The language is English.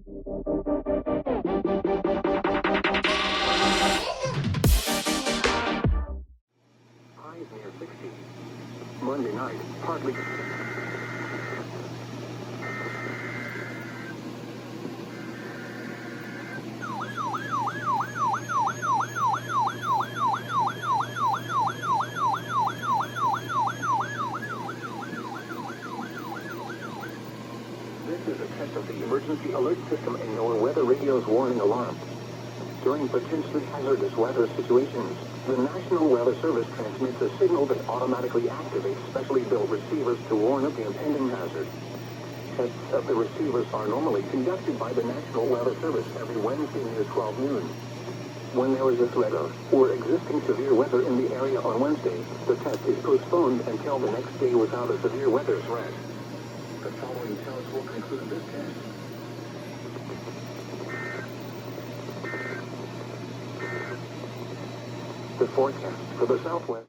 Highs near 60. Monday night, partly. This is a test of the emergency alert system and your weather radio's warning alarm. During potentially hazardous weather situations, the National Weather Service transmits a signal that automatically activates specially built receivers to warn of the impending hazard. Tests of the receivers are normally conducted by the National Weather Service every Wednesday near 12 noon. When there is a threat of or existing severe weather in the area on Wednesday, the test is postponed until the next day without a severe weather threat. The following tests will conclude this test. The forecast for the southwest.